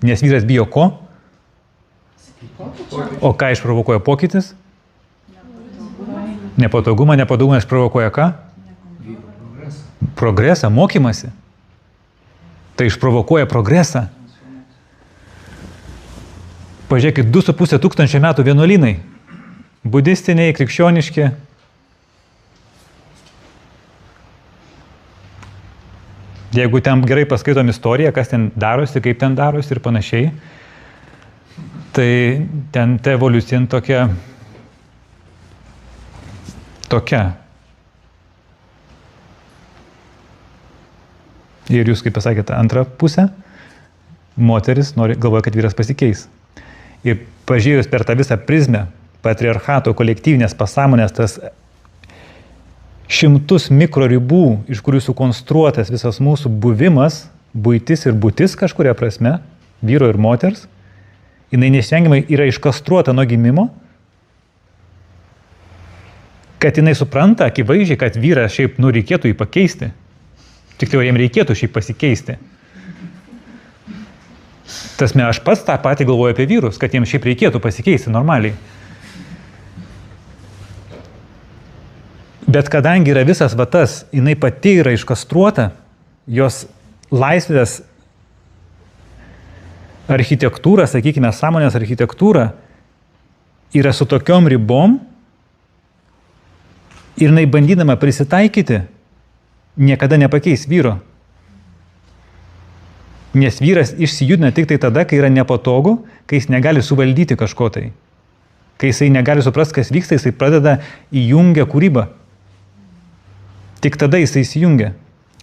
Nes vyras bijo ko? O ką išprovokuoja pokytis? Nepatogumą. Nepatogumas išprovokuoja ką? Progresą, mokymasi. Tai išprovokuoja progresą. Pažiūrėkit, 2,5 tūkstančio metų vienuolynai. Budistiniai, krikščioniški. Jeigu ten gerai paskaitom istoriją, kas ten darosi, kaip ten darosi ir panašiai, tai ten ta evoliucija tokia. Ir jūs, kaip pasakėte, antrą pusę, moteris galvoja, kad vyras pasikeis. Ir pažiūrėjus per tą visą prizmę, patriarchato, kolektyvinės pasąmonės, tas šimtus mikroribų, iš kurių sukonstruotas visas mūsų buvimas, buitis ir būtis kažkuria prasme, vyro ir moters, jinai neišvengiamai yra iškastruota nuo gimimo, kad jinai supranta akivaizdžiai, kad vyras šiaip reikėtų jį pakeisti. Tik tai jam reikėtų šiaip pasikeisti. Tasme, aš pats tą patį galvoju apie vyrus, kad jiems šiaip reikėtų pasikeisti normaliai. Bet kadangi yra visas vatas, jinai pati yra iškastruota, jos laisvės architektūra, sakykime, sąmonės architektūra, yra su tokiom ribom ir jinai bandydama prisitaikyti, niekada nepakeis vyro. Nes vyras išsijudina tik tai tada, kai yra nepatogu, kai jis negali suvaldyti kažko tai. Kai jisai negali suprasti, kas vyksta, jisai pradeda įjungia kūrybą. Tik tada jisai įsijungia.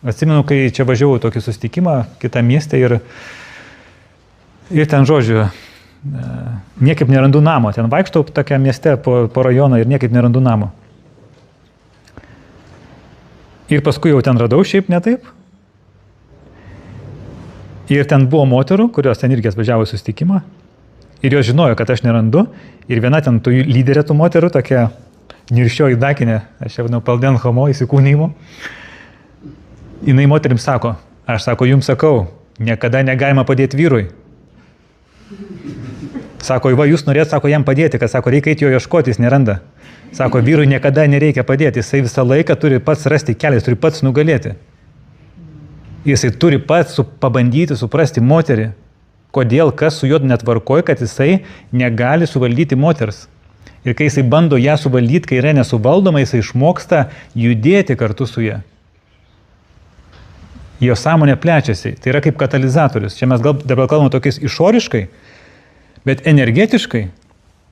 Atsimenu, kai čia važiavau tokį susitikimą kitą miestę ir ten, žodžiu, niekaip nerandu namo. Ten vaikštau tokią mieste po rajoną ir niekaip nerandu namo. Ir paskui jau ten radau šiaip ne taip. Ir ten buvo moterų, kurios ten irgi atvažiavo į susitikimą. Ir jos žinojo, kad aš nerandu. Ir viena ten tų lyderė tų moterų, tokia nirščioji dakinė, aš jau vadinau palden homo įsikūnymu. Jinai moterims sako, aš sako, jums sakau, niekada negalima padėti vyrui. Sako, va, jūs norėt, sako, jam padėti, kad sako, reikia eiti jo ieškoti, jis neranda. Sako, vyrui niekada nereikia padėti, jisai visą laiką turi pats rasti kelią, jis turi pats nugalėti. Jisai turi pats pabandyti suprasti moterį, kodėl, kas su juo netvarkoja, kad jisai negali suvaldyti moters. Ir kai jisai bando ją suvaldyti, kai yra nesuvaldoma, jisai išmoksta judėti kartu su ją. Jo sąmonė plečiasi, tai yra kaip katalizatorius. Čia mes dabar kalbame tokiais išoriškai, bet energetiškai,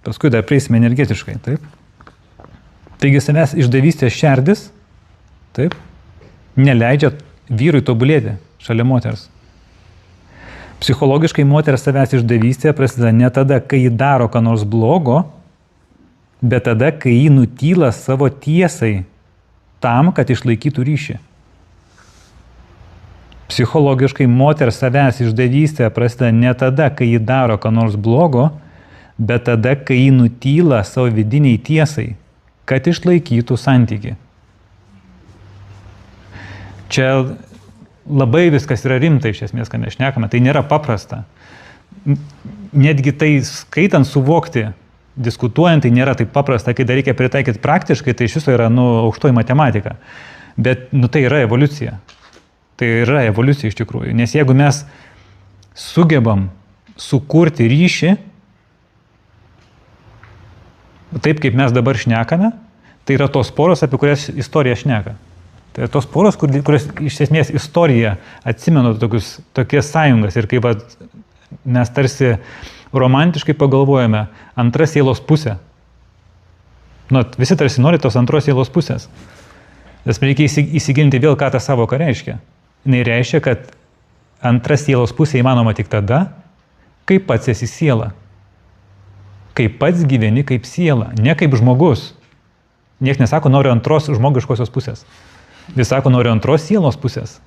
paskui dar prieisime energetiškai, taip? Taigi savęs išdavystės šerdis, taip, neleidžia vyrui tobulėti šalia moters. Psichologiškai moters savęs išdavystė prasideda ne tada, kai ji daro ką nors blogo, bet tada, kai ji nutyla savo tiesai tam, kad išlaikytų ryšį. Psichologiškai moters savęs išdavystė prasideda ne tada, kai ji daro ką nors blogo, bet tada, kai ji nutyla savo vidiniai tiesai, kad išlaikytų santykį. Čia labai viskas yra rimta iš esmės, kad nešnekame, tai nėra paprasta. Netgi tai skaitant suvokti, diskutuojant, tai nėra taip paprasta, kai dar reikia pritaikyti praktiškai, tai iš viso yra aukštoji matematika. Bet tai yra evoliucija. Tai yra evoliucija iš tikrųjų. Nes jeigu mes sugebam sukurti ryšį, taip kaip mes dabar šnekame, tai yra tos poros, apie kurias istorija šneka. Tai yra tos poros, kurias iš esmės istorija atsimena tokias sąjungas. Ir kaip mes tarsi romantiškai pagalvojame, antra sielos pusė. Visi tarsi nori tos antros sielos pusės. Nes reikia įsigilinti vėl, ką ta savoka reiškia. Jis reiškia, kad antra sielos pusė įmanoma tik tada, kai pats esi siela. Kai pats gyveni kaip siela, ne kaip žmogus. Niekas nesako, noriu antros žmogiškosios pusės. Vis sako, noriu antros sielos pusės.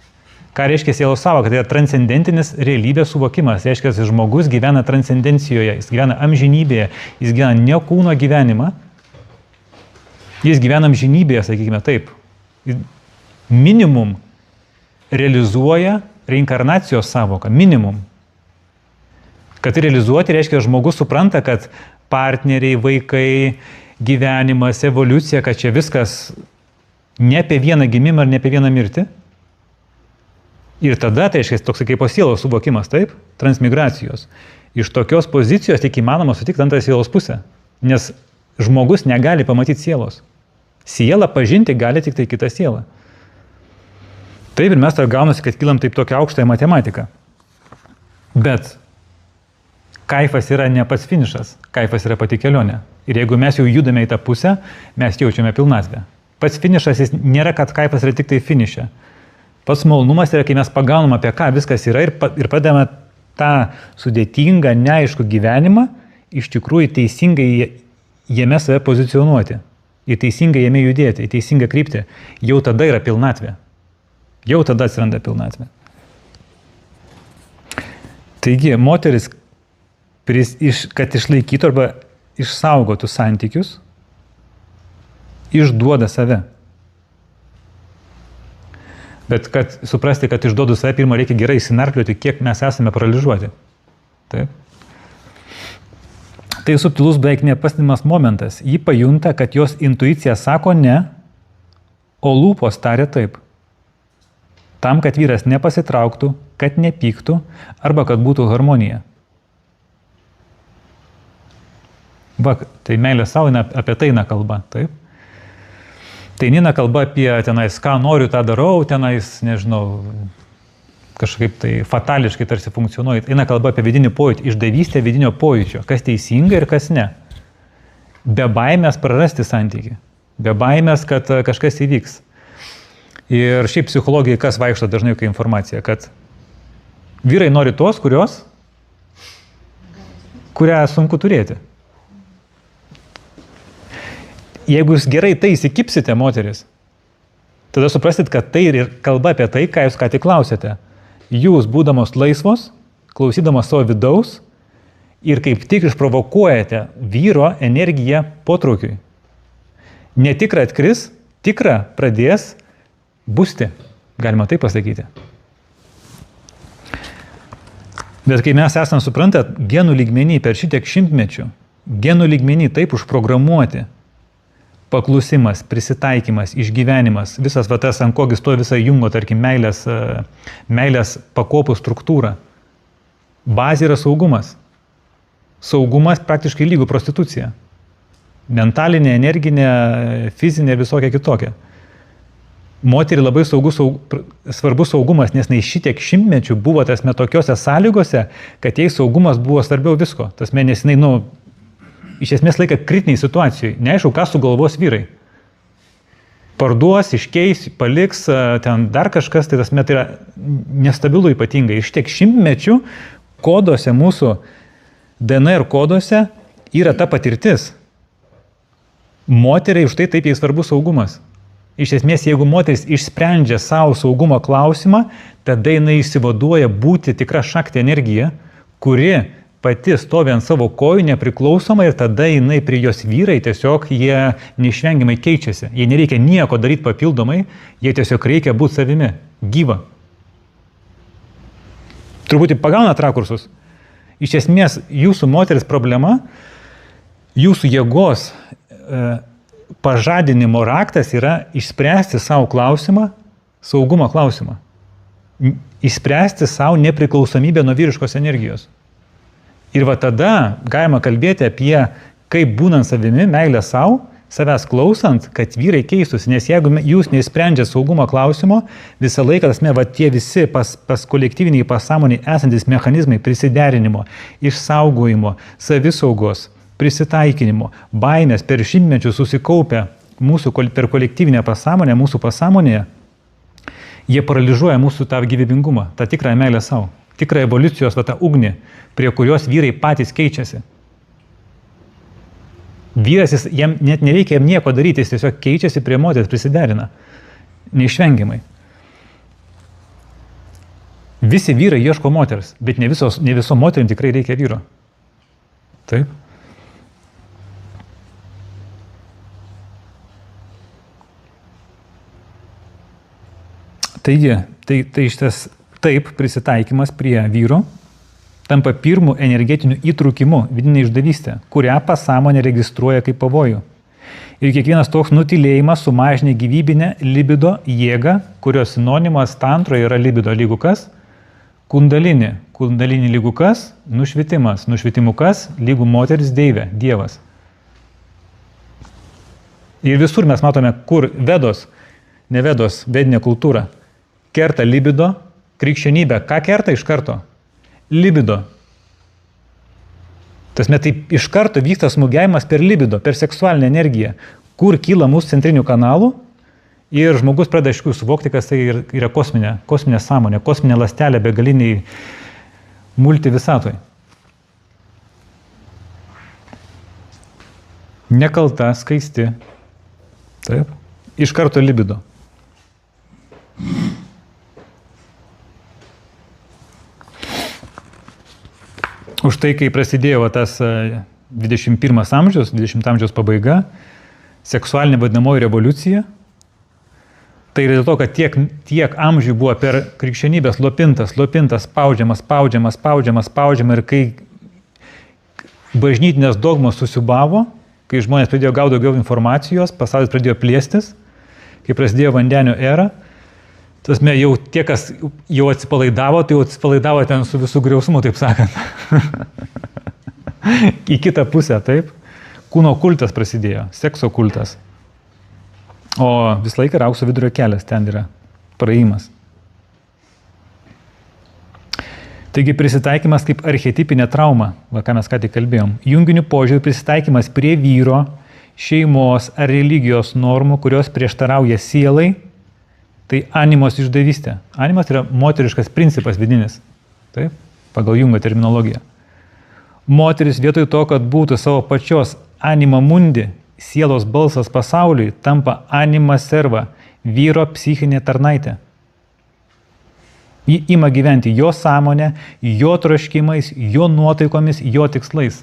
Ką reiškia sielos savoka? Tai yra transcendentinis realybės suvokimas. Reiškia, kad žmogus gyvena transcendencijoje, jis gyvena amžinybėje, jis gyvena ne kūno gyvenimą, jis gyvena amžinybėje, sakykime taip. Minimum realizuoja reinkarnacijos savoką, minimum. Kad realizuoti reiškia, žmogus supranta, kad partneriai, vaikai, gyvenimas, evoliucija, kad čia viskas ne apie vieną gimimą ir ne apie vieną mirtį. Ir tada, tai reiškia, toks kaip po sielos suvokimas, taip, transmigracijos. Iš tokios pozicijos tik įmanoma sutikti antrą sielos pusę, nes žmogus negali pamatyti sielos. Sielą pažinti gali tik tai kita siela. Taip ir mes tada gaunasi, kad kylam taip tokią aukštąją matematiką. Bet kaifas yra ne pats finišas, kaifas yra pati kelionė. Ir jeigu mes jau judame į tą pusę, mes jaučiame pilnatvę. Pats finišas jis nėra, kad kaifas yra tik tai finiše. Pats malonumas yra, kai mes pagaunam, apie ką viskas yra ir pradedame tą sudėtingą, neaiškų gyvenimą iš tikrųjų teisingai jame save pozicionuoti, į teisingai jame judėti, į teisingą kryptį. Jau tada yra pilnatvė. Jau tada atsiranda pilnatvė. Taigi, moteris, kad išlaikytų arba išsaugotų santykius, išduoda save. Bet kad suprasti, kad išduodu save, pirmą reikia gerai įsinarplioti, kiek mes esame paralyžiuoti. Taip. Tai subtilus beveik nepastebimas momentas. Ji pajunta, kad jos intuicija sako ne, o lūpos taria taip. Tam, kad vyras nepasitrauktų, kad nepyktų arba kad būtų harmonija. Va, tai meilė savo, apie tai eina kalba, taip? Tai neina kalba apie tenais, ką noriu, tą darau, tenais, nežinau, kažkaip tai fatališkai tarsi funkcionuoja. Eina kalba apie vidinį pojūtį, išdavystę vidinio pojūčio, kas teisinga ir kas ne. Be baimės prarasti santykį, be baimės, kad kažkas įvyks. Ir šiaip psichologijai kas vaikšto dažnai kai informacija, kad vyrai nori tos, kurią sunku turėti. Jeigu jūs gerai tai įsikipsite, moteris, tada suprasit, kad tai ir kalba apie tai, ką jūs ką tik klausėte. Jūs, būdamos laisvos, klausydamos savo vidaus ir kaip tik išprovokuojate vyro energiją potraukiui. Netikra atkris, tikra pradės busti, galima taip pasakyti. Bet kai mes esam suprantat, genų lygmenį per šitiek šimtmečių, genų lygmenį taip užprogramuoti, paklusimas, prisitaikymas, išgyvenimas, visas va tas, ant ko stovi visa Jungo, tarkim, meilės pakopų struktūra. Bazė yra saugumas. Saugumas praktiškai lygų prostitucija. Mentalinė, energinė, fizinė, visokia kitokia. Moteriai labai svarbus saugumas, nes šitiek šimtmečių buvo tasme tokiose sąlygose, kad jai saugumas buvo svarbiau visko. Tasme, nes jinai, iš esmės laika kritiniai situacijai. Neaišku, ką sugalvos vyrai. Parduos, iškeis, paliks, ten dar kažkas, tai tasme tai yra nestabilu ypatingai. Iš tiek šimtmečių koduose mūsų DNR koduose yra ta patirtis. Moteriai už tai taip jai svarbus saugumas. Iš esmės, jeigu moteris išsprendžia savo saugumo klausimą, tada jinai išsivaduoja būti tikra šakti energija, kuri pati stovi ant savo kojų nepriklausomai ir tada jinai prie jos vyrai tiesiog jie neišvengiamai keičiasi. Jie nereikia nieko daryti papildomai, jie tiesiog reikia būti savimi, gyva. Truputį pagaunat rakursus. Iš esmės, jūsų moteris problema, jūsų jėgos pažadinimo raktas yra išspręsti savo klausimą, saugumo klausimą. Išspręsti savo nepriklausomybę nuo vyriškos energijos. Ir va tada galima kalbėti apie, kaip būnant savimi, meilę savo, savęs klausant, kad vyrai keistųsi. Nes jeigu jūs neįsprendžiat saugumo klausimo, visą laiką va tie visi pas kolektyviniai pasąmoniai esantis mechanizmai prisiderinimo, išsaugojimo, savisaugos, prisitaikinimo, baimės per šimtmečius susikaupę mūsų per kolektyvinę pasąmonę, mūsų pasąmonėje, jie paralyžuoja mūsų tą gyvybingumą, tą tikrą meilę savo, tikrą evoliucijos tą ugnį, prie kurios vyrai patys keičiasi. Vyras, jam net nereikia nieko daryti, jis tiesiog keičiasi prie moters, prisiderina. Neišvengiamai. Visi vyrai ieško moters, bet ne viso moterim tikrai reikia vyro. Taip? Taigi, tai šitas taip prisitaikymas prie vyro, tampa pirmu energetiniu įtrūkimu, vidinė išdavystė, kurią pasąmonė registruoja kaip pavojų. Ir kiekvienas toks nutylėjimas sumažina gyvybinę libido jėgą, kurios sinonimas tantroje yra libido lygu kas? Kundalini. Kundalini lygu kas? Nušvitimas. Nušvitimu kas? Lygu moteris deivė, dievas. Ir visur mes matome, kur vedos, ne vedos, vedinė kultūra, kerta libido, krikščionybė. Ką kerta iš karto? Libido. Tasme, taip iš karto vyksta smūgiavimas per libido, per seksualinę energiją, kur kyla mūsų centrinių kanalų ir žmogus pradeda aišku suvokti, kas tai yra kosminė sąmonė, kosminė ląstelė begaliniai multivisatoj. Nekalta, skaisti. Taip. Iš karto libido. Už tai, kai prasidėjo tas 21 amžius, 20 amžiaus pabaiga, seksualinė vadinamoji revoliucija, tai dėl to, kad tiek amžių buvo per krikščionybę slopintas, spaudžiama ir kai bažnytinės dogmos susiūbavo, kai žmonės pradėjo gauti daugiau informacijos, pasaulis pradėjo plėstis, kai prasidėjo vandenio era, tasme, jau tie, kas jau atsipalaidavo, tai jau atsipalaidavo ten su visų griausmu, taip sakant. Į kitą pusę, taip. Kūno kultas prasidėjo, sekso kultas. O visą laiką yra aukso vidurio kelias, ten yra praėjimas. Taigi prisitaikymas kaip archetipinė trauma, va ką mes ką tik kalbėjom. Junginių požiūrių prisitaikymas prie vyro, šeimos ar religijos normų, kurios prieštarauja sielai, tai animos išdavystė. Animas yra moteriškas principas vidinis, taip, pagal Jungo terminologiją. Moteris vietoj to, kad būtų savo pačios anima mundi, sielos balsas pasauliui, tampa anima serva, vyro psichinė tarnaitė. Ji ima gyventi jo sąmonę, jo troškimais, jo nuotaikomis, jo tikslais.